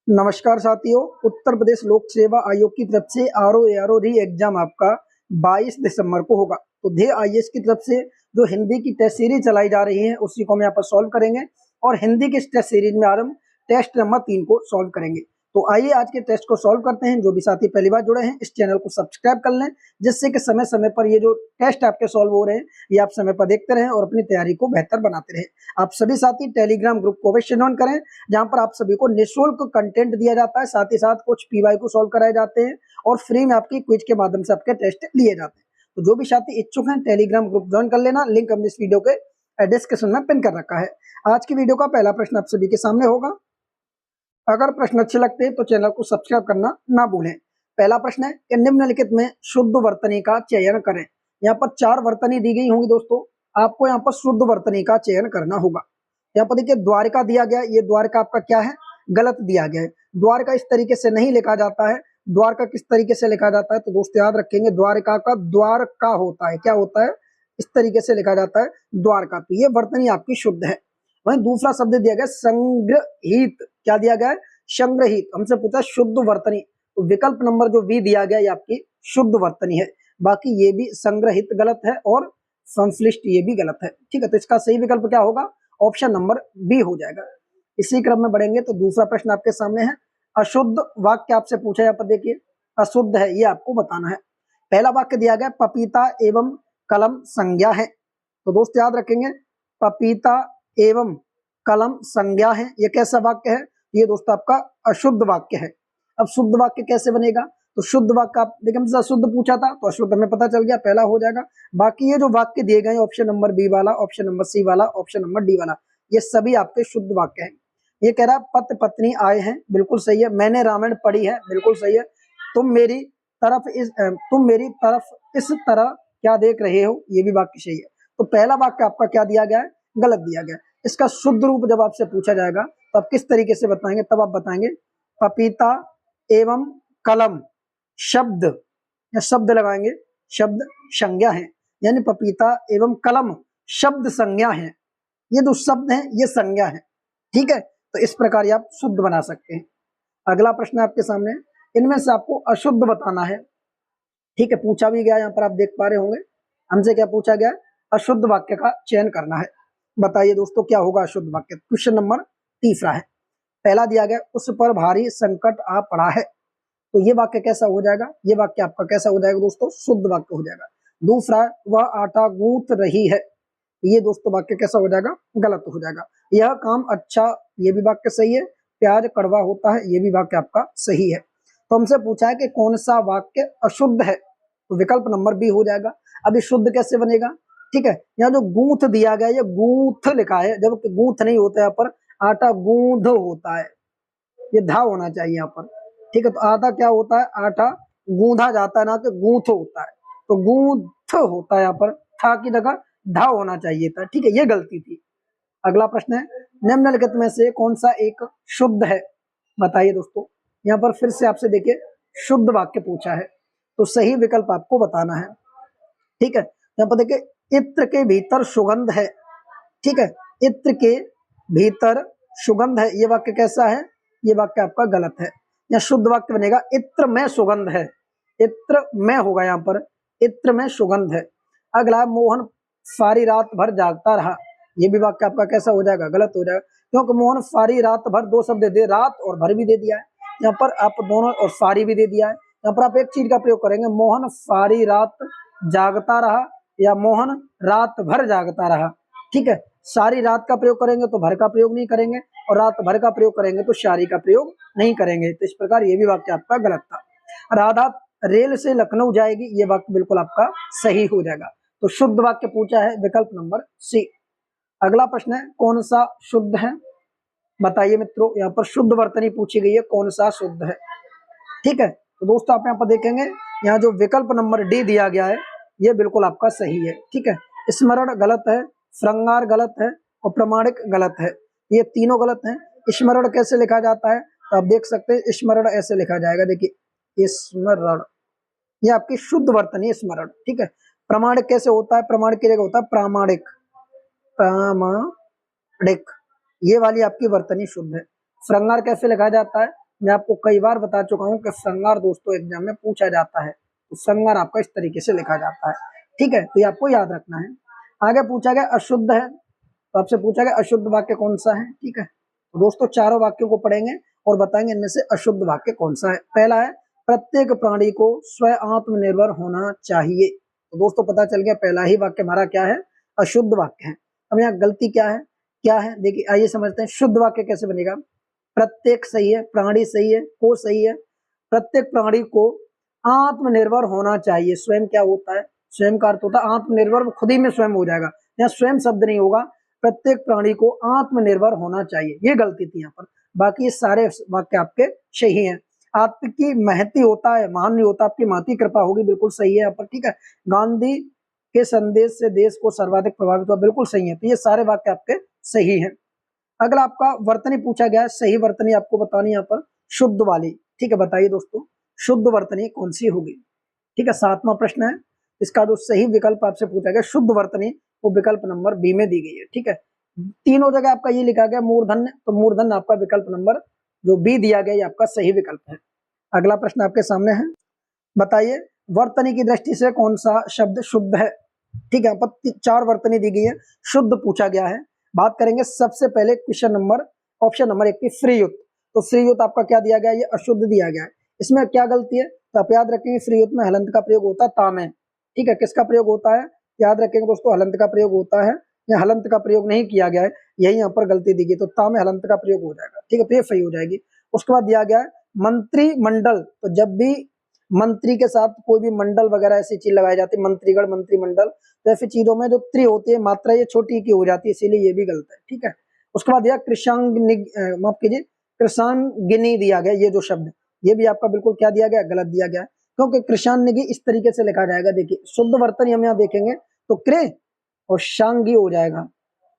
नमस्कार साथियों, उत्तर प्रदेश लोक सेवा आयोग की तरफ से आरओ री एग्जाम आपका 22 दिसंबर को होगा। तो ध्येय आईएएस की तरफ से जो हिंदी की टेस्ट सीरीज चलाई जा रही है उसी को हम यहाँ पर सॉल्व करेंगे और हिंदी की टेस्ट सीरीज में आरंभ टेस्ट नंबर 3 को सॉल्व करेंगे। तो आइए आज के टेस्ट को सॉल्व करते हैं। जो भी साथी पहली बार जुड़े हैं इस चैनल को सब्सक्राइब कर लें, जिससे कि समय समय पर ये जो टेस्ट आपके सॉल्व हो रहे हैं ये आप समय पर देखते रहें और अपनी तैयारी को बेहतर बनाते रहें। आप सभी साथी टेलीग्राम ग्रुप को अवश्य ज्वाइन करें, जहां पर आप सभी को निःशुल्क कंटेंट दिया जाता है, साथ ही साथ कुछ पीवाई को सॉल्व कराए जाते हैं और फ्री में आपकी क्विज के माध्यम से आपके टेस्ट लिए जाते हैं। तो जो भी साथी इच्छुक हैं टेलीग्राम ग्रुप ज्वाइन कर लेना, लिंक हमने इस वीडियो के डिस्क्रिप्शन में पिन कर रखा है। आज की वीडियो का पहला प्रश्न आप सभी के सामने होगा। अगर प्रश्न अच्छे लगते हैं तो चैनल को सब्सक्राइब करना ना भूलें। पहला प्रश्न है कि निम्नलिखित में शुद्ध वर्तनी का चयन करें। यहाँ पर 4 वर्तनी दी गई होंगी दोस्तों, आपको यहाँ पर शुद्ध वर्तनी का चयन करना होगा। यहाँ पर देखिए द्वारका दिया गया, ये द्वारका आपका क्या है, गलत दिया गया है। द्वारका इस तरीके से नहीं लिखा जाता है। द्वारका किस तरीके से लिखा जाता है तो दोस्तों याद रखेंगे, द्वारका का द्वारका होता है, क्या होता है, इस तरीके से लिखा जाता है द्वारका। तो ये वर्तनी आपकी शुद्ध है। वहीं दूसरा शब्द दिया गया संग्रहित, क्या दिया गया है, संग्रहित। हमसे पूछा शुद्ध वर्तनी, तो विकल्प नंबर जो बी दिया गया ये आपकी शुद्ध वर्तनी है। बाकी ये भी संग्रहित गलत है और संश्लिष्ट ये भी गलत है। ठीक है, तो इसका सही विकल्प क्या होगा, ऑप्शन नंबर बी हो जाएगा। इसी क्रम में बढ़ेंगे तो दूसरा प्रश्न आपके सामने है। अशुद्ध वाक्य आपसे पूछा, यहाँ पर देखिए अशुद्ध है ये आपको बताना है। पहला वाक्य दिया गया पपीता एवं कलम संज्ञा है। तो दोस्त याद रखेंगे पपीता एवं कलम संज्ञा है, ये कैसा वाक्य है, ये दोस्तों आपका अशुद्ध वाक्य है। अब शुद्ध वाक्य कैसे बनेगा, तो शुद्ध वाक्य आप देखिए हमसे अशुद्ध पूछा था तो अशुद्ध हमें पता चल गया, पहला हो जाएगा। बाकी ये जो वाक्य दिए गए ऑप्शन नंबर बी वाला, ऑप्शन नंबर सी वाला, ऑप्शन नंबर डी वाला, ये सभी आपके शुद्ध वाक्य हैं। ये कह रहा पति पत्नी आए हैं, बिल्कुल सही है। मैंने रामायण पढ़ी है, बिल्कुल सही है। तुम मेरी तरफ इस तरह क्या देख रहे हो, ये भी वाक्य सही है। तो पहला वाक्य आपका क्या दिया गया है, गलत दिया गया है। इसका शुद्ध रूप जब आपसे पूछा जाएगा तो आप किस तरीके से बताएंगे, तब आप बताएंगे पपीता एवं कलम शब्द, या शब्द लगाएंगे, शब्द संज्ञा है, यानी पपीता एवं कलम शब्द संज्ञा है। ये जो शब्द है ये संज्ञा है। ठीक है, तो इस प्रकार आप शुद्ध बना सकते हैं। अगला प्रश्न आपके सामने, इनमें से आपको अशुद्ध बताना है। ठीक है, पूछा भी गया, यहाँ पर आप देख पा रहे होंगे हमसे क्या पूछा गया, अशुद्ध वाक्य का चयन करना है। बताइए दोस्तों क्या होगा अशुद्ध वाक्य। क्वेश्चन नंबर तीसरा है। पहला दिया गया उस पर भारी संकट आ पड़ा है। तो ये वाक्य कैसा हो जाएगा, ये वाक्य आपका कैसा हो जाएगा दोस्तों, शुद्ध वाक्य हो जाएगा। दूसरा, वह आटा गूंथ रही है, ये दोस्तों वाक्य कैसा हो जाएगा, गलत हो जाएगा। यह काम अच्छा, ये भी वाक्य सही है। प्याज कड़वा होता है, ये भी वाक्य आपका सही है। तो हमसे पूछा है कि कौन सा वाक्य अशुद्ध है, तो विकल्प नंबर बी हो जाएगा। अभी शुद्ध कैसे बनेगा, ठीक है, यहाँ जो गूंथ दिया गया ये गूंथ लिखा है, जब गूंथ नहीं होता, यहाँ पर आटा गूंध होता है, ये धा होना चाहिए यहाँ पर। ठीक है, तो आटा क्या होता है, आटा गूंधा जाता है, ना कि गूंथ होता है। तो गूंथ होता है, यहाँ पर था की जगह धा होना चाहिए था। ठीक है, ये गलती थी। अगला प्रश्न है, निम्नलिखित में से कौन सा एक शुद्ध है, बताइए दोस्तों। यहाँ पर फिर से आपसे देखिए शुद्ध वाक्य पूछा है, तो सही विकल्प आपको बताना है। ठीक है, यहाँ पर देखिए इत्र के भीतर सुगंध है। ठीक है, इत्र के भीतर सुगंध है, ये वाक्य कैसा है, ये वाक्य आपका गलत है। यहाँ शुद्ध वाक्य बनेगा इत्र में सुगंध है, इत्र में होगा यहाँ पर, इत्र में सुगंध है। अगला, मोहन सारी रात भर जागता रहा, ये भी वाक्य आपका कैसा हो जाएगा, गलत हो जाएगा, क्योंकि मोहन सारी रात भर, दो शब्द दे, रात और भर भी दे दिया है, यहाँ पर आप दोनों और सारी भी दे दिया है। यहाँ पर आप एक चीज का प्रयोग करेंगे, मोहन सारी रात जागता रहा या मोहन रात भर जागता रहा। ठीक है, सारी रात का प्रयोग करेंगे तो भर का प्रयोग नहीं करेंगे, और रात भर का प्रयोग करेंगे तो सारी का प्रयोग नहीं करेंगे। तो इस प्रकार ये भी वाक्य आपका गलत था। राधा रेल से लखनऊ जाएगी, ये वाक्य बिल्कुल आपका सही हो जाएगा। तो शुद्ध वाक्य पूछा है, विकल्प नंबर सी। अगला प्रश्न है, कौन सा शुद्ध है, बताइए मित्रों। यहाँ पर शुद्ध वर्तनी पूछी गई है, कौन सा शुद्ध है। ठीक है, तो दोस्तों आप यहाँ पर देखेंगे, यहाँ जो विकल्प नंबर डी दिया गया है ये बिल्कुल आपका सही है। ठीक है, स्मरण गलत है, श्रृंगार गलत है और प्रमाणिक गलत है, ये तीनों गलत हैं। स्मरण कैसे लिखा जाता है, तो आप देख सकते हैं स्मरण ऐसे लिखा जाएगा, देखिए स्मरण, ये आपकी शुद्ध वर्तनी स्मरण। ठीक है, प्रमाणिक कैसे होता है, प्रमाणिक की जगह होता है प्रामाणिक, प्रामाणिक, ये वाली आपकी वर्तनी शुद्ध है। श्रृंगार कैसे लिखा जाता है, मैं आपको कई बार बता चुका हूँ कि संगार दोस्तों एग्जाम में पूछा जाता है, तो संगार आपका इस तरीके से लिखा जाता है। ठीक है, तो ये आपको याद रखना है। आगे पूछा गया अशुद्ध है, तो आपसे पूछा गया अशुद्ध वाक्य कौन सा है। ठीक है, तो दोस्तों चारों वाक्यों को पढ़ेंगे और बताएंगे इनमें से अशुद्ध वाक्य कौन सा है। पहला है प्रत्येक प्राणी को स्वयं आत्मनिर्भर होना चाहिए। तो दोस्तों पता चल गया पहला ही वाक्य हमारा क्या है, अशुद्ध वाक्य है। अब यहाँ गलती क्या है देखिए, आइए समझते हैं शुद्ध वाक्य कैसे बनेगा। प्रत्येक सही है, प्राणी सही है, को सही है। प्रत्येक प्राणी को आत्मनिर्भर होना चाहिए। स्वयं क्या होता है, स्वयं का अर्थ होता है आत्मनिर्भर, वो खुद ही में स्वयं हो जाएगा, यहाँ स्वयं शब्द नहीं होगा। प्रत्येक प्राणी को आत्मनिर्भर होना चाहिए, ये गलती थी यहाँ पर। बाकी ये सारे वाक्य आपके सही हैं। आपकी महती होता है, महान नहीं होता, आपकी महती कृपा होगी, बिल्कुल सही है यहाँ पर। ठीक है, गांधी के संदेश से देश को सर्वाधिक प्रभावित हुआ, बिल्कुल सही है। तो ये सारे वाक्य आपके सही हैं। अगला आपका वर्तनी पूछा गया है, सही वर्तनी आपको बतानी यहाँ पर शुद्ध वाली। ठीक है, बताइए दोस्तों शुद्ध वर्तनी कौन सी होगी। ठीक है, 7वां प्रश्न है, इसका जो सही विकल्प आपसे पूछा गया शुद्ध वर्तनी, वो विकल्प नंबर बी में दी गई है। ठीक है, तीनों जगह आपका ये लिखा गया मूर्धन्य, तो मूर्धन्य आपका विकल्प नंबर जो बी दिया गया ये आपका सही विकल्प है। अगला प्रश्न आपके सामने है, बताइए वर्तनी की दृष्टि से कौन सा शब्द शुद्ध है। ठीक है, यहाँ पर 4 वर्तनी दी गई है, शुद्ध पूछा गया है। बात करेंगे सबसे पहले क्वेश्चन नंबर ऑप्शन नंबर 1 की श्रीयुत। तो श्रीयुत आपका क्या दिया गया, ये अशुद्ध दिया गया है। इसमें क्या गलती है, तो आप याद रखेंगे श्रीयुत में हलंत का प्रयोग होता है ता में। ठीक है, किसका प्रयोग होता है, याद रखेंगे दोस्तों हलंत का प्रयोग होता है, या हलंत का प्रयोग नहीं किया गया है, यही यहाँ पर गलती दी गई, तो ता में हलंत का प्रयोग हो जाएगा। ठीक है, तो ये सही हो जाएगी। उसके बाद दिया गया है मंत्रिमंडल, तो जब भी मंत्री के साथ कोई भी मंडल वगैरह ऐसी चीज लगाई जाती है, मंत्रीगण मंत्रिमंडल, तो ऐसी चीजों में जो त्रि होती है मात्रा ये छोटी की हो जाती है, इसीलिए ये भी गलत है। ठीक है, उसके बाद दिया कृषांगिनी, माफ कीजिए कृषांगिनी दिया गया, ये जो शब्द ये भी आपका बिल्कुल क्या दिया गया, गलत दिया गया, क्योंकि कृषांगिनी इस तरीके से लिखा जाएगा। देखिए शुद्ध वर्तन हम यहाँ देखेंगे तो कृ और शांगी हो जाएगा,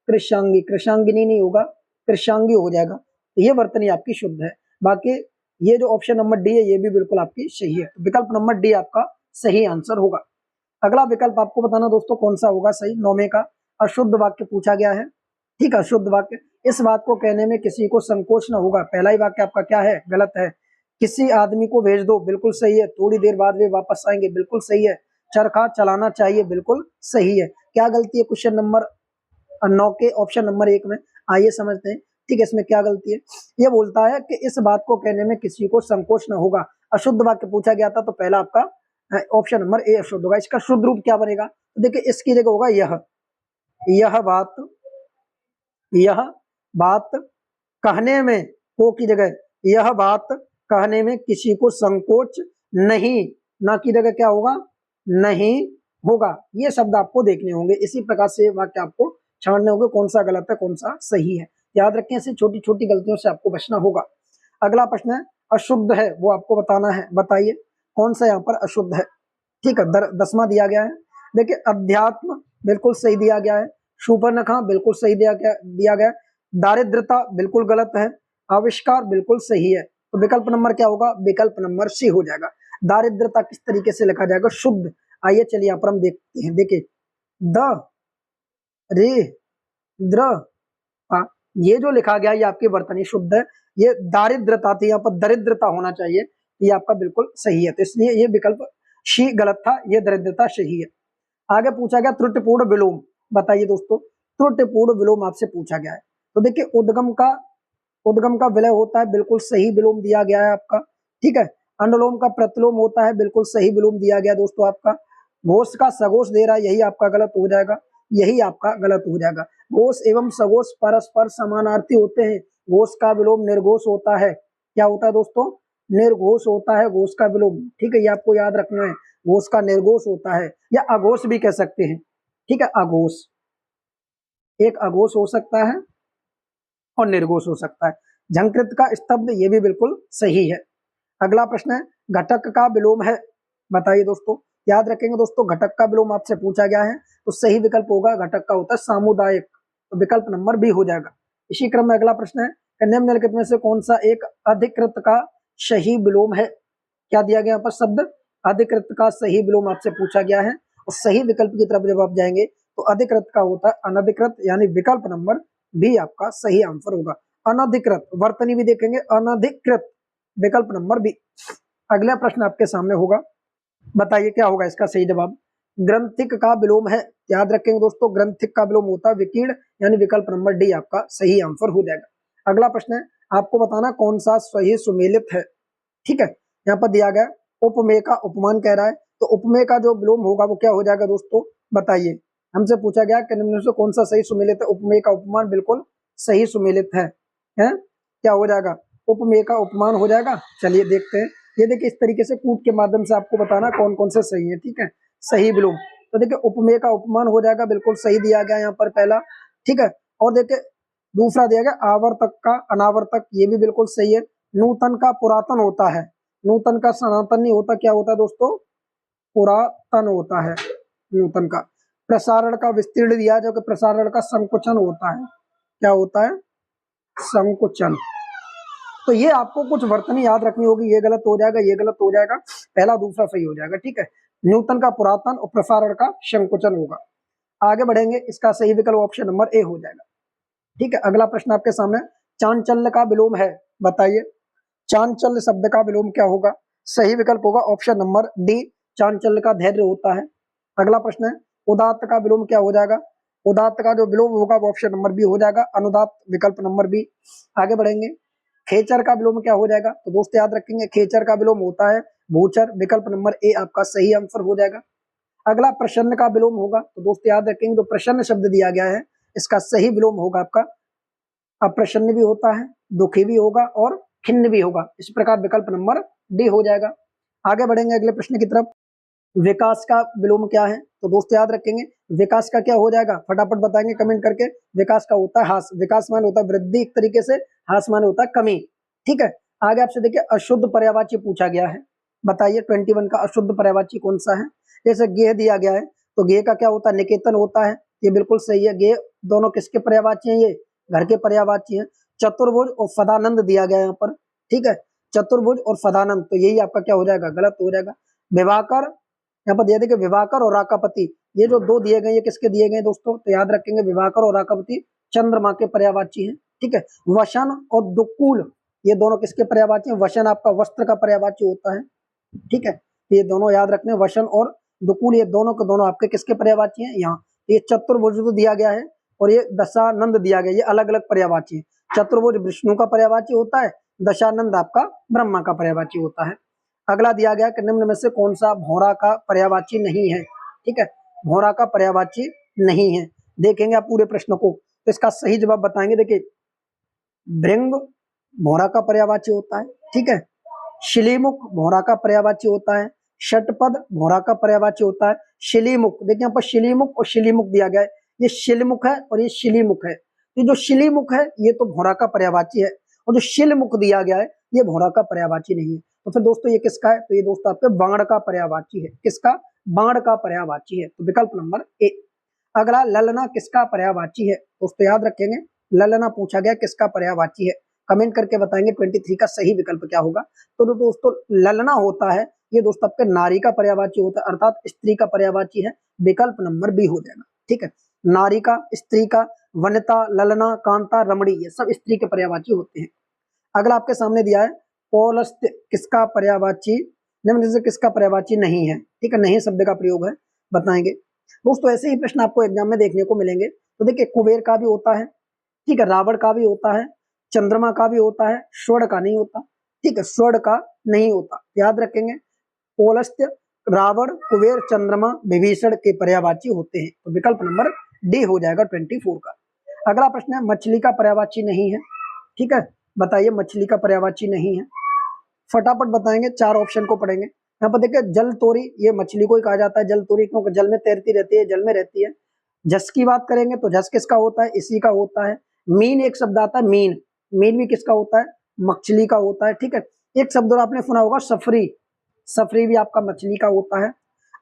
कृषांगी, कृषांगिनी नहीं होगा, कृषांगी हो जाएगा, तो ये वर्तनी आपकी शुद्ध है। बाकी ये जो ऑप्शन नंबर डी है ये भी बिल्कुल आपकी सही है, विकल्प नंबर डी आपका सही आंसर होगा। अगला विकल्प आपको बताना दोस्तों कौन सा होगा सही, 9वें का अशुद्ध वाक्य पूछा गया है। ठीक है, अशुद्ध वाक्य, इस बात को कहने में किसी को संकोच न होगा। पहला ही वाक्य आपका क्या है, गलत है। किसी आदमी को भेज दो, बिल्कुल सही है। थोड़ी देर बाद वे वापस आएंगे, बिल्कुल सही है। चरखा चलाना चाहिए, बिल्कुल सही है। क्या गलती है क्वेश्चन नंबर 9 के ऑप्शन नंबर 1 में, आइए समझते हैं। ठीक है, इसमें क्या गलती है, ये बोलता है कि इस बात को कहने में किसी को संकोच न होगा। अशुद्ध वाक्य पूछा गया था, तो पहला आपका ऑप्शन नंबर ए अशुद्ध होगा। इसका शुद्ध रूप क्या बनेगा, तो देखिए इसकी जगह होगा यह बात कहने में, को की जगह यह बात कहने में किसी को संकोच नहीं, ना की जगह क्या होगा, नहीं होगा। ये शब्द आपको देखने होंगे, इसी प्रकार से वाक्य आपको छांटने होंगे कौन सा गलत है कौन सा सही है। याद रखें, ऐसी छोटी छोटी गलतियों से आपको बचना होगा। अगला प्रश्न है अशुद्ध है, वो आपको बताना है, बताइए कौन सा यहाँ पर अशुद्ध है। ठीक है, 10वां दिया गया है। देखिए अध्यात्म बिल्कुल सही दिया गया है, शूर्पणखा बिल्कुल सही दिया गया, दारिद्रता बिल्कुल गलत है, आविष्कार बिल्कुल सही है। तो विकल्प नंबर क्या होगा, विकल्प नंबर सी हो जाएगा। दारिद्रता किस तरीके से लिखा जाएगा, शुद्ध। आइए चलिए यहाँ पर हम देखते हैं। देखिए द रे द्र, ये जो लिखा गया ये आपकी वर्तनी शुद्ध है। ये दारिद्रता थी, यहाँ पर दरिद्रता होना चाहिए, ये आपका बिल्कुल सही है। तो इसलिए ये विकल्प शी गलत था, ये दरिद्रता सही है। आगे पूछा गया त्रुटिपूर्ण विलोम, बताइए दोस्तों त्रुटिपूर्ण विलोम आपसे पूछा गया है। तो देखिए उद्गम का विलय होता है, बिल्कुल सही विलोम दिया गया है आपका। ठीक है, अनुलोम का प्रतिलोम होता है, बिल्कुल सही विलोम दिया गया दोस्तों आपका। घोष का सघोष दे रहा है, यही आपका गलत हो जाएगा, यही आपका गलत हो जाएगा। घोष एवं सघोष परस्पर समानार्थी होते हैं, घोष का विलोम निर्घोष होता है। क्या होता है दोस्तों, निर्घोष होता है घोष का विलोम। ठीक है, ये आपको याद रखना है, घोष का निर्घोष होता है, या अघोष भी कह सकते हैं। ठीक है, अघोष, एक अघोष हो सकता है और निर्घोष हो सकता है। झंकृत का स्तब्ध, ये भी बिल्कुल सही है। अगला प्रश्न है घटक का विलोम है, बताइए दोस्तों। याद रखेंगे दोस्तों, घटक का विलोम आपसे पूछा गया है, तो सही विकल्प होगा घटक का होता है सामुदायिक, तो विकल्प नंबर बी हो जाएगा। इसी क्रम में अगला प्रश्न है निम्नलिखित में से कौन सा एक अधिकृत का सही विलोम है। क्या दिया गया यहाँ पर शब्द, अधिकृत का सही विलोम आपसे पूछा गया है, और सही विकल्प की तरफ जब आप जाएंगे तो अधिकृत का होता है अनधिकृत, यानी विकल्प नंबर बी आपका सही आंसर होगा। अनधिकृत, वर्तनी भी देखेंगे, अनधिकृत विकल्प नंबर बी। अगला प्रश्न आपके सामने होगा, बताइए क्या होगा इसका सही जवाब। ग्रंथिक का विलोम है, याद रखेंगे दोस्तों, ग्रंथिक का विलोम होता है विकीर्ण, यानी विकल्प नंबर डी आपका सही आंसर हो जाएगा। अगला प्रश्न है, आपको बताना कौन सा सही सुमेलित है। ठीक है, यहाँ पर दिया गया उपमेय का उपमान कह रहा है, तो उपमेय का जो विलोम होगा वो क्या हो जाएगा दोस्तों, बताइए। हमसे पूछा गया कि निम्न में से कौन सा सही सुमेलित है, उपमेय का उपमान बिल्कुल सही सुमेलित है, क्या हो जाएगा, उपमेय का उपमान हो जाएगा। चलिए देखते हैं, ये देखिए इस तरीके से कूट के माध्यम से आपको बताना कौन कौन से सही है। ठीक है, सही विलोम, तो देखिए उपमेय का उपमान हो जाएगा, बिल्कुल सही दिया गया यहाँ पर पहला। ठीक है, और देखिए दूसरा दिया गया आवर्तक का अनावर्तक, ये भी बिल्कुल सही है। नूतन का पुरातन होता है, नूतन का सनातन नहीं होता, क्या होता है दोस्तों, पुरातन होता है नूतन का। प्रसारण का विस्तीर्ण दिया, जो कि प्रसारण का संकुचन होता है, क्या होता है, संकुचन। तो ये आपको कुछ वर्तनी याद रखनी होगी, ये गलत हो जाएगा, ये गलत हो जाएगा, पहला दूसरा सही हो जाएगा। ठीक है, नूतन का पुरातन और प्रसारण का संकुचन होगा। आगे बढ़ेंगे, इसका सही विकल्प ऑप्शन नंबर ए हो जाएगा। ठीक है, अगला प्रश्न आपके सामने, चांचल्य का विलोम है, बताइए चांचल्य शब्द का विलोम क्या होगा। सही विकल्प होगा ऑप्शन नंबर डी, चांचल्य का धैर्य होता है। अगला प्रश्न है, उदात्त का विलोम क्या हो जाएगा। उदात्त का जो विलोम होगा वो ऑप्शन नंबर बी हो जाएगा, अनुदात्त विकल्प नंबर बी। आगे बढ़ेंगे, खेचर का विलोम क्या हो जाएगा, तो दोस्त याद रखेंगे खेचर का विलोम होता है भूचर, विकल्प नंबर ए आपका सही आंसर हो जाएगा। अगला प्रसन्न का विलोम होगा, तो दोस्त याद रखेंगे जो प्रसन्न शब्द दिया गया है इसका सही विलोम होगा आपका अप्रसन्न भी होता है, दुखी भी होगा और खिन्न भी होगा, इस प्रकार विकल्प नंबर डी हो जाएगा। आगे बढ़ेंगे अगले प्रश्न की तरफ, विकास का विलोम क्या है, तो दोस्त याद रखेंगे विकास का क्या हो जाएगा, फटाफट बताएंगे कमेंट करके। विकास का होता है हास, विकास मान होता है वृद्धि एक तरीके से, हास मान होता है कमी। ठीक है, आगे आपसे देखिए अशुद्ध पर्यायवाची पूछा गया है, बताइए 21 का अशुद्ध पर्यायवाची कौन सा है। जैसे गेह दिया गया है, तो गेह का क्या होता है, निकेतन होता है, ये बिल्कुल सही है। गेह दोनों किसके पर्यायवाची हैं, ये घर के पर्यायवाची हैं। चतुर्भुज और फदानंद दिया गया है यहाँ पर, ठीक है, चतुर्भुज और फदानंद, तो यही आपका क्या हो जाएगा, गलत हो जाएगा। विवाकर, यहाँ पर दिया देखिए विवाकर और राकापति, ये जो दो दिए गए ये किसके दिए गए दोस्तों, तो याद रखेंगे विवाकर और राकापति चंद्रमा के पर्यायवाची हैं। ठीक है, वशन और दुकुल, ये दोनों किसके पर्यायवाची हैं, वशन आपका वस्त्र का पर्यायवाची होता है। ठीक है, ये दोनों याद रखने, वशन और दुकुल ये दोनों के दोनों आपके किसके पर्यायवाची हैं, यहाँ ये चतुर्भुज दिया गया है और ये दशानंद दिया गया, ये अलग अलग पर्यायवाची है। चतुर्भुज विष्णु का पर्यायवाची होता है, दशानंद आपका ब्रह्मा का पर्यायवाची होता है। अगला दिया गया कि निम्न में से कौन सा भौरा का पर्यायवाची नहीं है। ठीक है, भौरा का पर्यायवाची नहीं है, देखेंगे आप पूरे प्रश्न को, तो इसका सही जवाब बताएंगे। देखिए भृंग भौरा का पर्यायवाची होता है, ठीक है, शिलीमुख भौरा का पर्यायवाची होता है, षटपद भौरा का पर्यायवाची होता है, शिलीमुख, देखिए यहाँ पर शिलीमुख और शिलीमुख दिया गया है, ये शिलमुख है और ये शिलीमुख है। ये जो शिलीमुख है ये तो भौरा का पर्यायवाची है, और जो शिलमुख दिया गया है ये भौरा का पर्यायवाची नहीं है। तो फिर दोस्तों ये किसका है, तो ये दोस्तों आपके बाण का पर्यायवाची है, किसका, बाण का पर्यायवाची है, तो विकल्प नंबर ए। अगला ललना किसका पर्यायवाची है, दोस्तों याद रखेंगे ललना पूछा गया किसका पर्यायवाची है, कमेंट करके बताएंगे 23 का सही विकल्प क्या होगा। तो दोस्तों ललना होता है ये दोस्तों आपके नारी का पर्यायवाची होता है, अर्थात स्त्री का पर्यायवाची है, विकल्प नंबर बी हो जाएगा। ठीक है, नारी का, स्त्री का, वनिता, ललना, कांता, रमणी, ये सब स्त्री के पर्यायवाची होते हैं। अगला आपके सामने दिया है पौलस्त्य किसका पर्यायवाची, निम्न से किसका पर्यायवाची नहीं है। ठीक है, नहीं शब्द का प्रयोग है, बताएंगे दोस्तों। ऐसे ही प्रश्न आपको एग्जाम में देखने को मिलेंगे। तो देखिए कुबेर का भी होता है, ठीक है, रावण का भी होता है, चंद्रमा का भी होता है, स्वर्ण का नहीं होता। ठीक है, स्वर्ण का नहीं होता, याद रखेंगे पौलस्त्य, रावण, कुबेर, चंद्रमा, विभीषण के पर्यायवाची होते हैं, तो विकल्प नंबर डी हो जाएगा 24 का। अगला प्रश्न है मछली का पर्यायवाची नहीं है। ठीक है, बताइए मछली का पर्यायवाची नहीं है, फटाफट बताएंगे, चार ऑप्शन को पढ़ेंगे। यहाँ पर देखिए जल तोरी, ये मछली को ही कहा जाता है जल तोरी, क्योंकि जल में तैरती रहती है, जल में रहती है। झस की बात करेंगे तो झस किसका होता है, इसी का होता है। मीन एक शब्द आता है, मीन, मीन भी किसका होता है, मछली का होता है। ठीक है, एक शब्द और आपने सुना होगा सफरी, सफरी भी आपका मछली का होता है।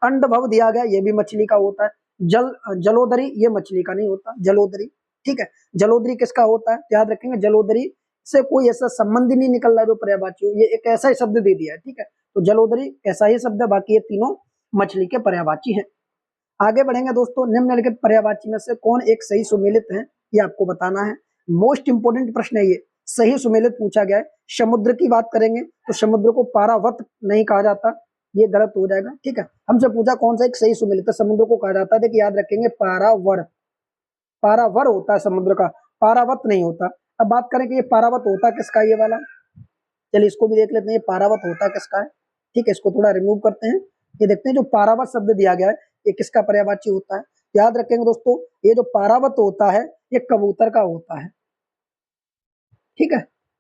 अंडभव दिया गया, ये भी मछली का होता है। जलोदरी, ये मछली का नहीं होता, जलोदरी। ठीक है, जलोदरी किसका होता है, याद रखेंगे जलोदरी से कोई ऐसा संबंध ही नहीं निकल रहा है जो पर्यायवाची हो, ये एक ऐसा ही शब्द दे दिया है। ठीक है, तो जलोदरी ऐसा ही शब्द है, बाकी ये तीनों मछली के पर्यायवाची हैं। आगे बढ़ेंगे दोस्तों, निम्नलिखित पर्यायवाची में से कौन एक सही सुमेलित है, ये आपको बताना है। मोस्ट इंपोर्टेंट प्रश्न है ये, सही सुमेलित पूछा गया है। समुद्र की बात करेंगे तो समुद्र को पारावत नहीं कहा जाता, ये गलत हो जाएगा। ठीक है, हमसे पूछा कौन सा एक सही सुमेलित है, समुद्र को कहा जाता है। देखिए याद रखेंगे पारावर, पारावर होता है समुद्र का, पारावत नहीं होता। अब बात करें कि ये पारावत होता किसका, ये वाला, चलिए इसको भी देख लेते हैं, ये पारावत होता किसका है। ठीक है, इसको थोड़ा रिमूव करते हैं। ये देखते हैं जो पारावत शब्द दिया गया है ये किसका पर्यायवाची होता है। याद रखेंगे दोस्तों, ये जो पारावत होता है ये कबूतर का होता है। ठीक है,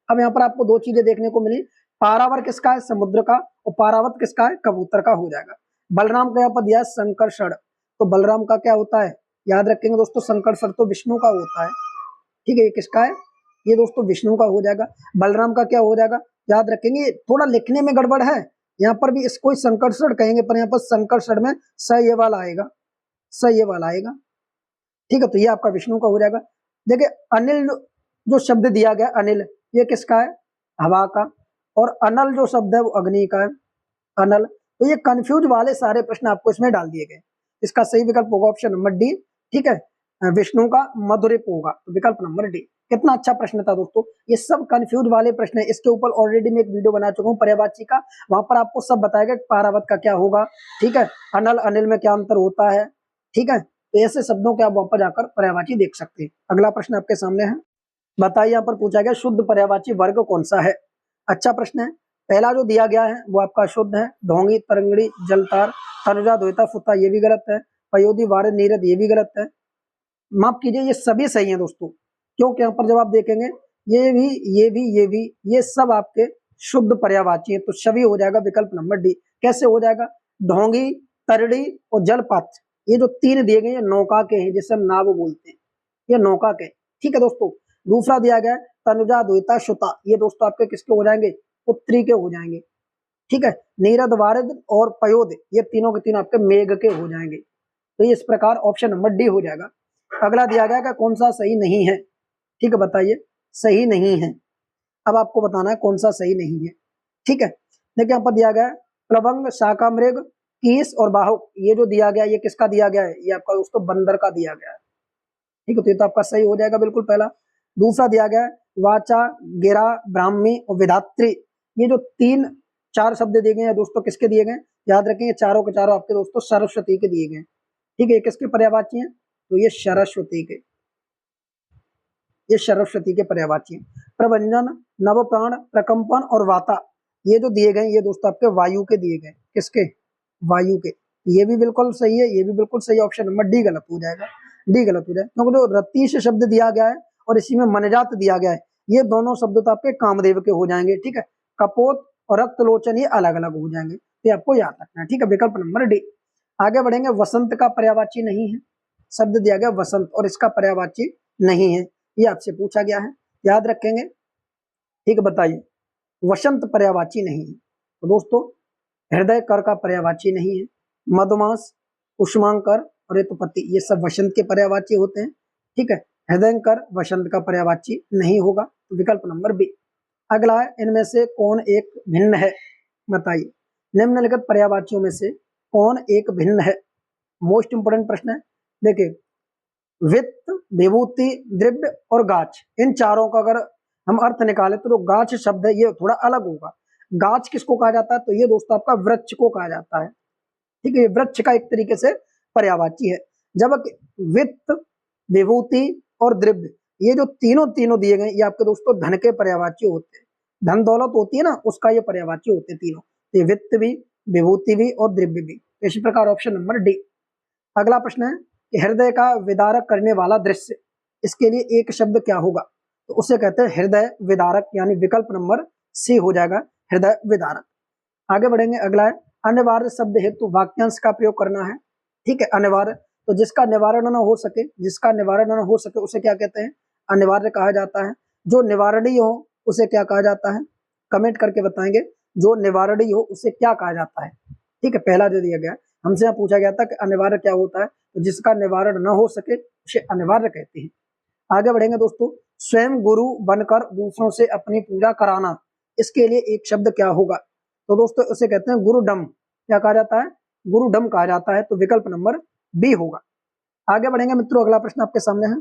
अब यहाँ पर आपको दो चीजें देखने को मिली, पारावर किसका है, समुद्र का, और पारावत किसका है, कबूतर का हो जाएगा। बलराम का यहाँ पर दिया है संकर्षण, तो बलराम का क्या होता है, याद रखेंगे दोस्तों, संकर्षण तो विष्णु का होता है। ठीक है, ये किसका है, ये दोस्तों विष्णु का हो जाएगा। बलराम का क्या हो जाएगा, याद रखेंगे, थोड़ा लिखने में गड़बड़ है, यहाँ पर भी इसको ही संकर्षण कहेंगे, पर यहाँ पर संकर्षण में स ये वाला आएगा, स ये वाला आएगा। ठीक है, तो ये आपका विष्णु का हो जाएगा। देखिए अनिल जो शब्द दिया गया, अनिल, ये किसका है, हवा का, और अनल जो शब्द है वो अग्नि का है, अनल। तो ये कंफ्यूज वाले सारे प्रश्न आपको इसमें डाल दिए गए। इसका सही विकल्प होगा ऑप्शन नंबर डी। ठीक है, विष्णु का मधुरिप होगा, तो विकल्प नंबर डी। कितना अच्छा प्रश्न था दोस्तों, ये सब कंफ्यूज वाले प्रश्न है। इसके ऊपर ऑलरेडी मैं एक वीडियो बना चुका हूँ पर्यायवाची का, वहां पर आपको सब बताएगा पारावत का क्या होगा। ठीक है, अनल अनिल में क्या अंतर होता है। ठीक है, तो ऐसे शब्दों के आप वहां पर जाकर पर्यायवाची देख सकते हैं। अगला प्रश्न आपके सामने है, बताइए यहाँ पर पूछा गया शुद्ध पर्यायवाची वर्ग कौन सा है। अच्छा प्रश्न है। पहला जो दिया गया है वो आपका शुद्ध है, ढोंगी, तरंगड़ी, जलतार, तनुजा, द्वैता, फुता, ये भी गलत है। पयोधी, वारद, नीरद, ये भी गलत है। माफ कीजिए, ये सभी सही है दोस्तों, क्योंकि यहाँ पर जब आप देखेंगे ये भी, ये भी, ये भी, ये सब आपके शुद्ध पर्यायवाची है, तो सभी हो जाएगा विकल्प नंबर डी। कैसे हो जाएगा, ढोंगी, तरड़ी और जलपात, ये जो तीन दिए गए नौका के हैं, जिसे हम नाव बोलते हैं, ये नौका के। ठीक है दोस्तों, दूसरा दिया गया तनुजा, द्वैता, श्रुता, ये दोस्तों आपके किसके हो जाएंगे, उत्तरी के हो जाएंगे। ठीक है, नीरद, वारद और पयोद, ये तीनों के तीनों आपके मेघ के हो जाएंगे। तो ये इस प्रकार ऑप्शन नंबर डी हो जाएगा। अगला दिया गया कौन सा सही नहीं है। ठीक है, बताइए, सही नहीं है। अब आपको बताना है कौन सा सही नहीं है। ठीक है, देखिए यहाँ पर दिया गया प्लवंग, शाका मृग, कीस और बाहुक, ये जो दिया गया ये किसका दिया गया है, ये आपका दोस्तों बंदर का दिया गया है। ठीक है, तो ये तो आपका सही हो जाएगा बिल्कुल पहला। दूसरा दिया गया वाचा, गिरा, ब्राह्मी और विधात्री, ये जो तीन चार शब्द दिए गए हैं दोस्तों किसके दिए गए, याद रखें ये चारों के चारों आपके दोस्तों सरस्वती के दिए गए। ठीक है, किसके पर्यायवाची हैं, तो ये सरस्वती के, ये सरस्वती के पर्यायवाची हैं। प्रभंजन, नवप्राण, प्रकंपन और वाता, ये जो दिए गए ये दोस्तों आपके वायु के दिए गए, किसके, वायु के। ये भी बिल्कुल सही है, ये भी बिल्कुल सही, ऑप्शन नंबर डी गलत हो जाएगा, डी गलत हो जाएगा, क्योंकि जो रतीश शब्द दिया गया है और इसी में मनजात दिया गया है, ये दोनों शब्द तो आपके कामदेव के हो जाएंगे। ठीक है, कपोत और रक्तलोचन ये अलग अलग हो जाएंगे, तो आपको याद रखना है। ठीक है, विकल्प नंबर डी। आगे बढ़ेंगे, वसंत का पर्यायवाची नहीं है, शब्द दिया गया वसंत और इसका पर्यायवाची नहीं है, ये आपसे पूछा गया है, याद रखेंगे। ठीक है, बताइए, वसंत पर्यायवाची नहीं है, तो दोस्तों हृदय कर का पर्यायवाची नहीं है, मधुमास, उष्मांकर और ऋतुपति, ये सब वसंत के पर्यायवाची होते हैं। ठीक है, हृदयंकर वसंत का पर्यायवाची नहीं होगा, तो विकल्प नंबर बी। अगला है, इनमें से कौन एक भिन्न है, बताइए, निम्नलिखित पर्यायवाचियों में से कौन एक भिन्न है। मोस्ट इंपोर्टेंट प्रश्न है। देखिए, वित्त, विभूति, द्रव्य और गाछ, इन चारों का अगर हम अर्थ निकाले तो जो गाछ शब्द है ये थोड़ा अलग होगा। गाछ किसको कहा जाता है, तो ये दोस्तों आपका वृक्ष को कहा जाता है। ठीक है, ये वृक्ष का एक तरीके से पर्यायवाची है। जबकि वित्त, विभूति और द्रव्य, ये जो तीनों तीनों दिए गए ये आपके दोस्तों धन के पर्यायवाची होते हैं। धन दौलत होती है ना, उसका ये पर्यायवाची होते हैं तीनों, ये वित्त भी, विभूति भी और द्रव्य भी। इसी प्रकार ऑप्शन नंबर डी। अगला प्रश्न है कि हृदय का विदारक करने वाला दृश्य, इसके लिए एक शब्द क्या होगा, तो उसे कहते हैं हृदय विदारक, यानी विकल्प नंबर सी हो जाएगा, हृदय विदारक। आगे बढ़ेंगे, अगला है अनिवार्य शब्द हेतु वाक्यांश का प्रयोग करना है। ठीक है, अनिवार्य, तो जिसका निवारण न हो सके, जिसका निवारण न हो सके उसे क्या कहते हैं, अनिवार्य कहा जाता है। जो निवारणीय हो उसे क्या कहा जाता है, कमेंट करके बताएंगे, जो निवारणीय हो उसे क्या कहा जाता है। ठीक है, पहला जो दिया गया हमसे यहाँ पूछा गया था कि अनिवार्य क्या होता है, तो जिसका निवारण न हो सके उसे अनिवार्य कहते हैं। आगे बढ़ेंगे दोस्तों, स्वयं गुरु बनकर दूसरों से अपनी पूजा कराना, इसके लिए एक शब्द क्या होगा, तो दोस्तों उसे कहते हैं गुरुडम। क्या कहा जाता है, गुरुडम कहा जाता है, तो विकल्प नंबर बी होगा। आगे बढ़ेंगे मित्रों, अगला प्रश्न आपके सामने है,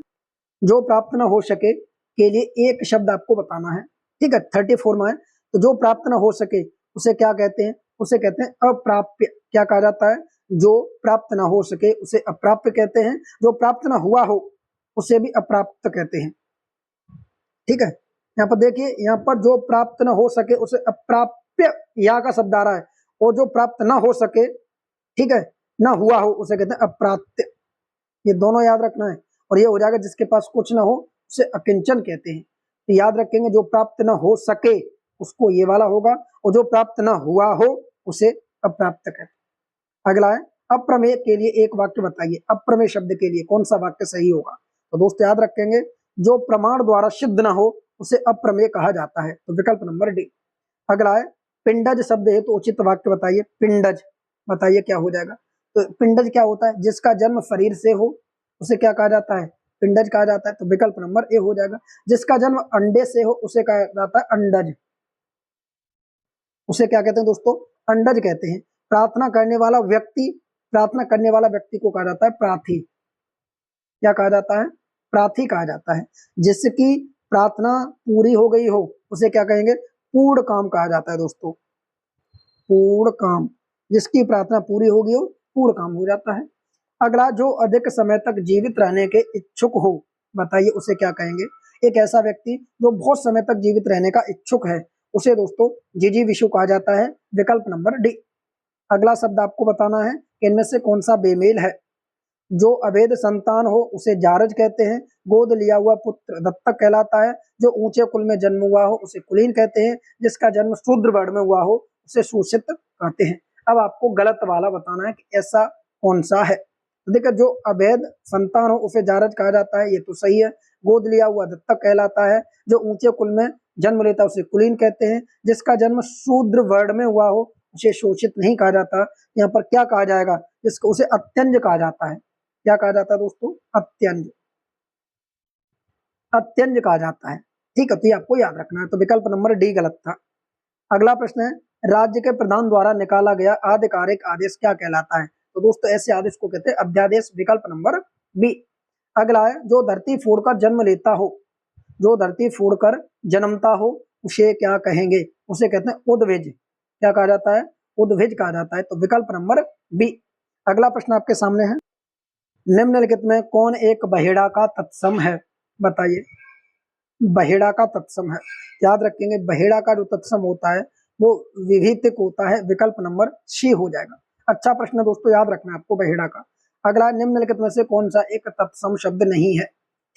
जो प्राप्त न हो सके के लिए एक शब्द आपको बताना है, ठीक है। 34 में है, तो जो प्राप्त ना हो सके उसे क्या कहते हैं, उसे कहते हैं अप्राप्य। क्या कहा जाता है, जो प्राप्त ना हो सके उसे अप्राप्य कहते हैं, जो प्राप्त ना हुआ हो उसे भी अप्राप्त कहते हैं, ठीक है। यहाँ पर देखिए, यहाँ पर जो प्राप्त ना हो सके उसे अप्राप्य या का शब्द आ रहा है, और जो प्राप्त ना हो सके, ठीक है, ना हुआ हो उसे कहते हैं अप्राप्य। ये दोनों याद रखना है, और ये हो जाएगा जिसके पास कुछ ना हो उसे अकिंचन कहते हैं। तो याद रखेंगे, जो प्राप्त ना हो सके उसको ये वाला होगा, और जो प्राप्त ना हुआ हो उसे अप्राप्त कहते हैं। अगला है अप्रमेय के लिए एक वाक्य बताइए। अप्रमेय शब्द के लिए कौन सा वाक्य सही होगा, तो दोस्तों याद रखेंगे, जो प्रमाण द्वारा सिद्ध ना हो उसे अप्रमेय कहा जाता है, तो विकल्प नंबर डी। अगला है पिंडज शब्द है, तो उचित वाक्य बताइए। पिंडज बताइए क्या हो जाएगा, तो पिंडज क्या होता है, जिसका जन्म शरीर से हो उसे क्या कहा जाता है, पिंडज कहा जाता है, तो विकल्प नंबर ए हो जाएगा। जिसका जन्म अंडे से हो उसे कहा जाता है अंडज, उसे क्या कहते हैं दोस्तों, अंडज कहते हैं। प्रार्थना करने वाला व्यक्ति, प्रार्थना करने वाला व्यक्ति को कहा जाता है प्रार्थी। क्या कहा जाता है, प्रार्थी कहा जाता है। जिसकी प्रार्थना पूरी हो गई हो उसे क्या कहेंगे, पूर्ण काम कहा जाता है दोस्तों, पूर्ण काम। जिसकी प्रार्थना पूरी होगी हो पूर्ण काम हो जाता है। अगला, जो अधिक समय तक जीवित रहने के इच्छुक हो, बताइए उसे क्या कहेंगे। एक ऐसा व्यक्ति जो बहुत समय तक जीवित रहने का इच्छुक है उसे दोस्तों जिजीविषु कहा जाता है, विकल्प नंबर डी। अगला शब्द आपको बताना है कि इनमें से कौन सा बेमेल है। जो अवैध संतान हो उसे जारज कहते हैं, गोद लिया हुआ पुत्र दत्तक कहलाता है, जो ऊंचे कुल में जन्म हुआ हो उसे कुलीन कहते हैं, जिसका जन्म शूद्र वर्ण में हुआ हो उसे सूचित कहते हैं। अब आपको गलत वाला बताना है कि ऐसा कौन सा है। तो देखिए, जो अवैध संतान हो उसे जारज कहा जाता है, ये तो सही है। गोद लिया हुआ दत्तक कहलाता है, जो ऊंचे कुल में जन्म लेता है उसे कुलीन कहते हैं, जिसका जन्म शूद्र वर्ण में हुआ हो उसे शोषित नहीं कहा जाता। यहाँ पर क्या कहा जाएगा, इसको उसे अत्यंज कहा जाता है। क्या कहा जाता है दोस्तों, अत्यंज, अत्यंज कहा जाता है, ठीक है। तो ये आपको याद रखना है, तो विकल्प नंबर डी गलत था। अगला प्रश्न है, राज्य के प्रधान द्वारा निकाला गया आधिकारिक आदेश क्या कहलाता है, तो दोस्तों ऐसे आदेश को कहते हैं अध्यादेश, विकल्प नंबर बी। अगला है, जो धरती फोड़कर जन्म लेता हो, जो धरती फोड़कर जन्मता हो उसे क्या कहेंगे, उसे कहते हैं उद्भिज। क्या कहा जाता है, उद्भिज कहा जाता है, तो विकल्प नंबर बी। अगला प्रश्न आपके सामने है, निम्नलिखित में कौन एक बहेड़ा का तत्सम है, बताइए। बहेड़ा का तत्सम है, याद रखेंगे बहेड़ा का जो तत्सम होता है वो विभितिक होता है, विकल्प नंबर सी हो जाएगा। अच्छा प्रश्न है दोस्तों, याद रखना है आपको बहेड़ा का। अगला, निम्नलिखित में से कौन सा एक तत्सम शब्द नहीं है,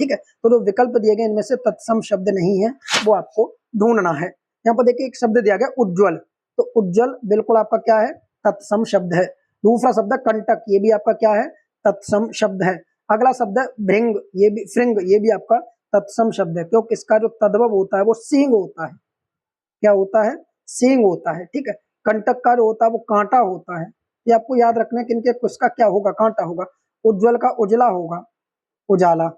ठीक है। तो जो विकल्प दिए गए इनमें से तत्सम शब्द नहीं है वो आपको ढूंढना है। यहाँ पर देखिए एक शब्द दिया गया उज्ज्वल, तो उज्ज्वल बिल्कुल आपका क्या है, तत्सम शब्द है। दूसरा शब्द है कंटक, ये भी आपका क्या है, तत्सम शब्द है। अगला शब्द है भृंग, ये भी श्रृंग, ये भी आपका तत्सम शब्द है, क्योंकि इसका जो तद्भव होता है वो सींग होता है। क्या होता है, सींग होता है, ठीक है। कंटक का जो होता है वो कांटा होता है। ये आपको याद रखना है कि इनके किसका क्या होगा, कांटा होगा। उज्ज्वल का उजला होगा, उजाला,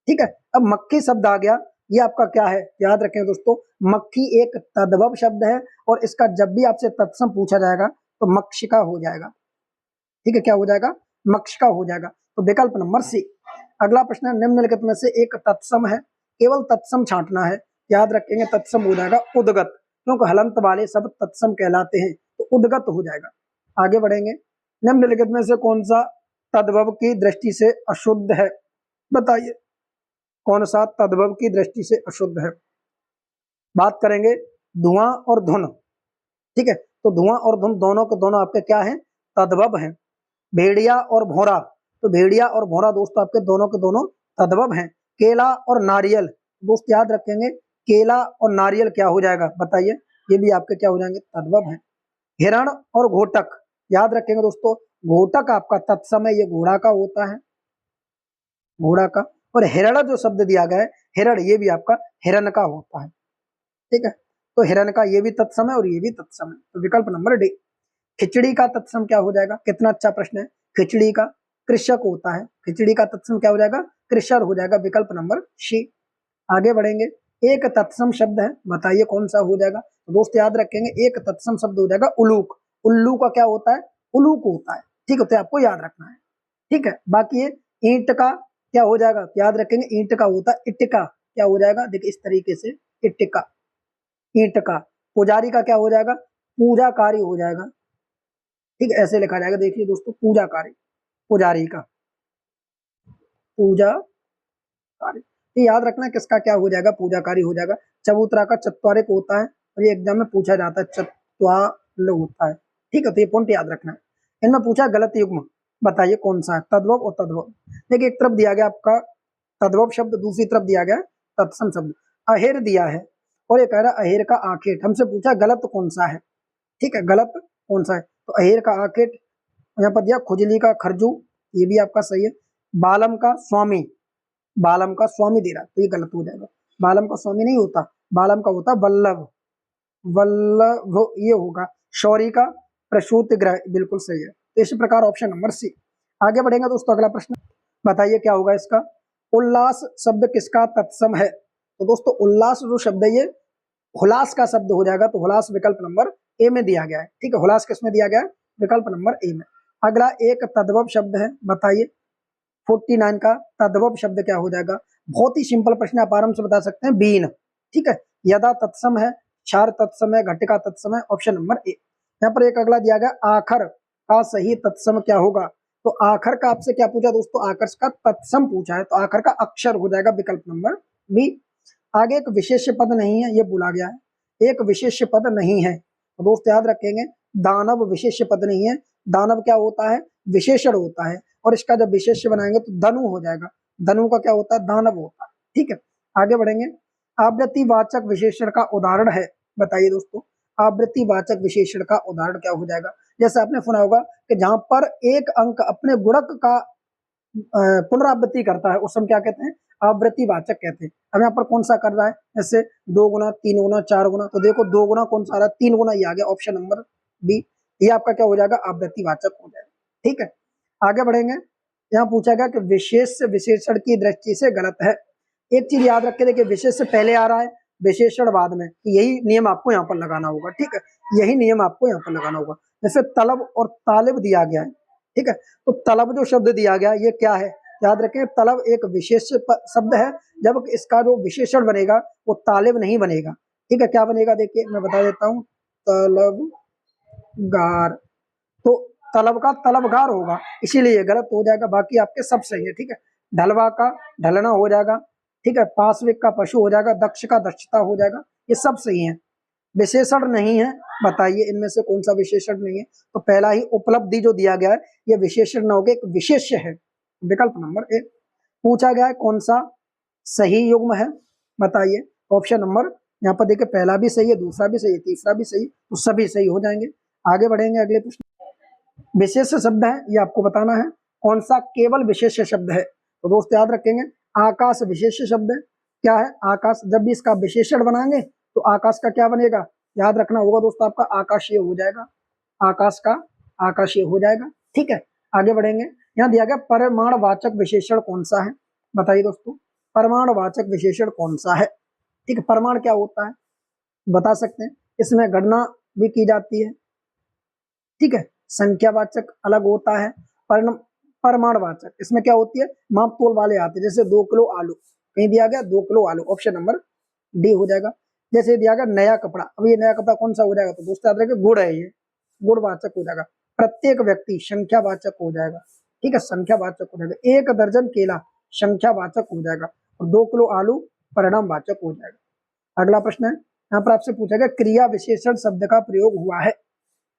ठीक है। अब मक्खी शब्द आ गया, ये आपका क्या है, याद रखें दोस्तों, मक्खी एक तद्भव शब्द है, और इसका जब भी आपसे तत्सम पूछा जाएगा तो मक्षिका हो जाएगा, ठीक है। क्या हो जाएगा, मक्षिका हो जाएगा, तो विकल्प नंबर सी। अगला प्रश्न है, निम्नलिखित में से एक तत्सम है, केवल तत्सम छांटना है। याद रखेंगे तत्सम हो जाएगा उद्गत, क्योंकि हलंत वाले सब तत्सम कहलाते हैं, तो उद्गत हो जाएगा। आगे बढ़ेंगे, निम्नलिखित में से कौन सा तद्भव की दृष्टि से अशुद्ध है, बताइए कौन सा तद्भव की दृष्टि से अशुद्ध है। बात करेंगे धुआं और धुन, ठीक है। तो धुआं और धुन दोनों के दोनों आपके क्या है, तद्भव हैं। भेड़िया और भौरा, तो भेड़िया और भौरा दोस्तों आपके दोनों के दोनों तद्भव हैं। केला और नारियल, दोस्त याद रखेंगे केला और नारियल क्या हो जाएगा, बताइए, ये भी आपके क्या हो जाएंगे, तद्भव हैं। हिरण और घोटक, याद रखेंगे दोस्तों, घोटक आपका तत्सम है, ये घोड़ा का होता है, घोड़ा का। और हिरण जो शब्द दिया गया है हिरण, ये भी आपका हिरण का होता है, ठीक है। तो हिरण का ये भी तत्सम है और ये भी तत्सम है, तो विकल्प नंबर डी। खिचड़ी का तत्सम क्या हो जाएगा, कितना अच्छा प्रश्न है। खिचड़ी का कृषक होता है, खिचड़ी का तत्सम क्या हो जाएगा, कृषर हो जाएगा, विकल्प नंबर सी। आगे बढ़ेंगे, एक तत्सम शब्द है, बताइए कौन सा हो जाएगा। तो दोस्त याद रखेंगे एक तत्सम शब्द हो जाएगा उलूक। उल्लू का क्या होता है, उलूक होता है, ठीक है। तो आपको याद रखना है, ठीक है। बाकी ये ईंट का क्या हो जाएगा, तो याद रखेंगे ईंट का होता है इटका, क्या हो जाएगा, देखिए इस तरीके से इट्टिका, ईंट का। पुजारी का क्या हो जाएगा, पूजा कार्य हो जाएगा, ठीक है, ऐसे लिखा जाएगा। देखिए दोस्तों, पूजा कार्य, पुजारी का पूजा कार्य। तो याद रखना किसका क्या हो जाएगा, पूजा कार्य हो जाएगा। चबूतरा का चत्वारे को होता है, और ये एग्जाम में पूछा जाता है, चत्वाल होता है, ठीक है। तो ये पॉइंट याद रखना है। इनमें पूछा गलत युग्म बताइए कौन सा है, तद्भव और तद्भव। देखिए एक तरफ दिया गया आपका तद्भव शब्द, दूसरी तरफ दिया गया तत्सम शब्द। अहेर दिया है और ये कह रहा है अहेर का आखेट। हमसे पूछा गलत कौन सा है, ठीक है, गलत कौन सा है। तो अहेर का आखेट, यहाँ पर दिया खुजली का खरजू, ये भी आपका सही है। बालम का स्वामी, बालम का स्वामी दे रहा है, तो ये गलत हो जाएगा। बालम का स्वामी नहीं होता, बालम का होता वल्लभ, वल्लभ ये होगा। शौरी का प्रसूत ग्रह, बिल्कुल सही है। तो इसी प्रकार ऑप्शन नंबर सी। आगे बढ़ेंगे दोस्तों, अगला प्रश्न बताइए क्या होगा इसका। उल्लास शब्द किसका तत्सम है। तो दोस्तों उल्लास जो शब्द है ये हुलास का शब्द हो जाएगा, तो हुलास विकल्प नंबर ए में दिया गया है, ठीक है। हुलास किस में दिया गया है, विकल्प नंबर ए में। अगला एक तद्भव शब्द है, बताइए 49 का तद्भव शब्द क्या हो जाएगा। बहुत ही सिंपल प्रश्न, आप आराम से बता सकते हैं, बीन, ठीक है। यदा तत्सम है, क्षार तत्सम है, घटिका तत्सम है, ऑप्शन नंबर ए। यहाँ पर एक अगला दिया गया आखर का सही तत्सम क्या होगा। तो आखर का आपसे क्या पूछा दोस्तों, आखर का तत्सम पूछा है, तो आखर का अक्षर हो जाएगा विकल्प नंबर बी। आगे एक विशेष पद नहीं है, ये बोला गया है, एक विशेष पद नहीं है, तो दोस्त याद रखेंगे दानव विशेष पद नहीं है। दानव क्या होता है, विशेषण होता है, और इसका जब विशेष्य बनाएंगे तो धनु हो जाएगा। धनु का क्या होता है, दानव होता है, ठीक है। आगे बढ़ेंगे, आवृत्तिवाचक विशेषण का उदाहरण है, बताइए दोस्तों आवृत्तिवाचक विशेषण का उदाहरण क्या हो जाएगा। जैसे आपने सुना होगा कि जहां पर एक अंक अपने गुणक का पुनरावृत्ति करता है, उस हम क्या कहते हैं, आवृत्तिवाचक कहते हैं। अब यहाँ पर कौन सा कर रहा है, जैसे 2 गुना, 3 गुना, 4 गुना, तो देखो 2 गुना कौन सा आ रहा है, 3 गुना, ये आ गया ऑप्शन नंबर बी। ये आपका क्या हो जाएगा, आवृत्तिवाचक हो जाएगा, ठीक है। आगे बढ़ेंगे, यहाँ पूछा गया कि विशेष विशेषण की दृष्टि से गलत है। एक चीज याद रखे, देखिए विशेष से पहले आ रहा है, विशेषण बाद में, यही नियम आपको यहाँ पर लगाना होगा, ठीक है, यही नियम आपको यहाँ पर लगाना होगा। जैसे तलब और तालिब दिया गया है, ठीक है, तो तलब जो शब्द दिया गया ये क्या है, याद रखें तलब एक विशेष शब्द है, जब इसका जो विशेषण बनेगा वो तालिब नहीं बनेगा, ठीक है। क्या बनेगा, देखिए मैं बता देता हूँ, तलबगार, तो तलब का तलबगार होगा, इसीलिए गलत हो जाएगा, बाकी आपके सब सही है, ठीक है। ढलवा का ढलना हो जाएगा, ठीक है। पाश्विक का पशु हो जाएगा, दक्ष का दक्षता हो जाएगा, ये सब सही है। विशेषण नहीं है, बताइए इनमें से कौन सा विशेषण नहीं है। तो पहला ही उपलब्धि जो दिया गया है ये विशेषण न होकर एक विशेष्य है, विकल्प नंबर ए। पूछा गया है कौन सा सही युग्म है, बताइए, ऑप्शन नंबर, यहाँ पर देखिए पहला भी सही है, दूसरा भी सही है, तीसरा भी सही, तो सभी सही हो जाएंगे। आगे बढ़ेंगे, अगले प्रश्न। विशेष शब्द है, ये आपको बताना है कौन सा केवल विशेष शब्द है। तो दोस्त याद रखेंगे आकाश विशेष शब्द है, क्या है आकाश, जब भी इसका विशेषण बनाएंगे तो आकाश का क्या बनेगा, याद रखना होगा दोस्तों, आपका आकाशीय हो जाएगा, आकाश का आकाशीय हो जाएगा, ठीक है। आगे बढ़ेंगे, यहाँ दिया गया परमाणुवाचक विशेषण कौन सा है, बताइए दोस्तों परमाणुवाचक विशेषण कौन सा है, ठीक है। परमाणु क्या होता है बता सकते हैं, इसमें गणना भी की जाती है, ठीक है। संख्यावाचक अलग होता है, परमाणुवाचक इसमें क्या होती है, माप तोल वाले आते हैं, जैसे 2 किलो आलू, कहीं दिया गया 2 किलो आलू, ऑप्शन नंबर डी हो जाएगा। जैसे दिया गया नया कपड़ा, अब ये नया कपड़ा कौन सा हो जाएगा, तो दोस्तों याद रखिए गुड़ है, ये गुणवाचक हो जाएगा। प्रत्येक व्यक्ति संख्यावाचक हो जाएगा, ठीक है, संख्यावाचक हो जाएगा। 1 दर्जन केला संख्यावाचक हो जाएगा, और 2 किलो आलू परिणामवाचक हो जाएगा। अगला प्रश्न है, यहाँ पर आपसे पूछा गया क्रिया विशेषण शब्द का प्रयोग हुआ है,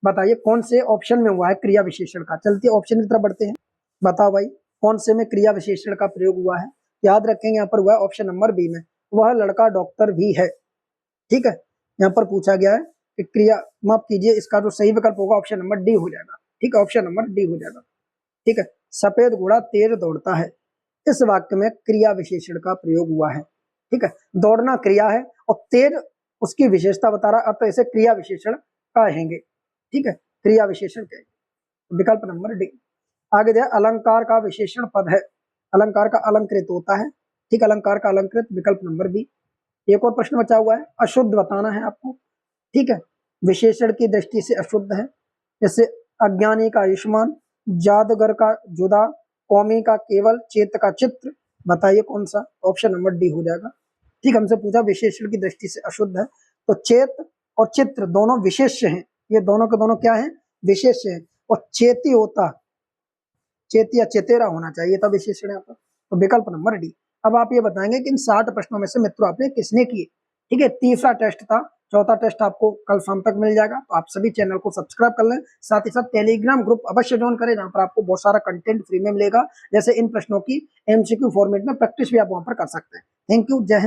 बताइए कौन से ऑप्शन में हुआ है क्रिया विशेषण का। चलते ऑप्शन की तरफ बढ़ते हैं, बताओ भाई कौन से में क्रिया विशेषण का प्रयोग हुआ है। याद रखेंगे यहाँ पर हुआ है ऑप्शन नंबर बी में, वह लड़का डॉक्टर भी है, ठीक है। यहाँ पर पूछा गया है कि क्रिया, माफ कीजिए, इसका जो सही विकल्प होगा ऑप्शन नंबर डी हो जाएगा, ठीक है, ऑप्शन नंबर डी हो जाएगा, ठीक है। सफेद घोड़ा तेज दौड़ता है, इस वाक्य में क्रिया विशेषण का प्रयोग हुआ है, ठीक है। दौड़ना क्रिया है और तेज उसकी विशेषता बता रहा है, अब तो इसे क्रिया विशेषण कहेंगे, ठीक है, क्रिया विशेषण कहेंगे, विकल्प नंबर डी। आगे दिया अलंकार का विशेषण पद है, अलंकार का अलंकृत होता है, ठीक, अलंकार का अलंकृत, विकल्प नंबर बी। एक और प्रश्न बचा हुआ है, अशुद्ध बताना है आपको, ठीक है, विशेषण की दृष्टि से अशुद्ध है, जैसे अज्ञानी का आयुष्मान, जादूगर का जुदा, कौमी का केवल, चेत का चित्र, बताइए कौन सा, ऑप्शन नंबर डी हो जाएगा, ठीक, हमसे पूछा विशेषण की दृष्टि से अशुद्ध है, तो चेत और चित्र दोनों विशेष्य हैं, ये दोनों के दोनों क्या है, विशेष्य है। और चेती होता, चेती या चेतेरा होना चाहिए था विशेषण यहाँ पर। तो विकल्प नंबर डी। अब आप ये बताएंगे कि इन 60 प्रश्नों में से मित्रों आपने किसने किए। ठीक है, तीसरा टेस्ट था, चौथा टेस्ट आपको कल शाम तक मिल जाएगा। तो आप सभी चैनल को सब्सक्राइब कर लें, साथ ही साथ टेलीग्राम ग्रुप अवश्य ज्वाइन करें, जहां पर आपको बहुत सारा कंटेंट फ्री में मिलेगा, जैसे इन प्रश्नों की एमसीक्यू फॉर्मेट में प्रैक्टिस भी आप वहां पर कर सकते हैं। थैंक यू, जय हिंद।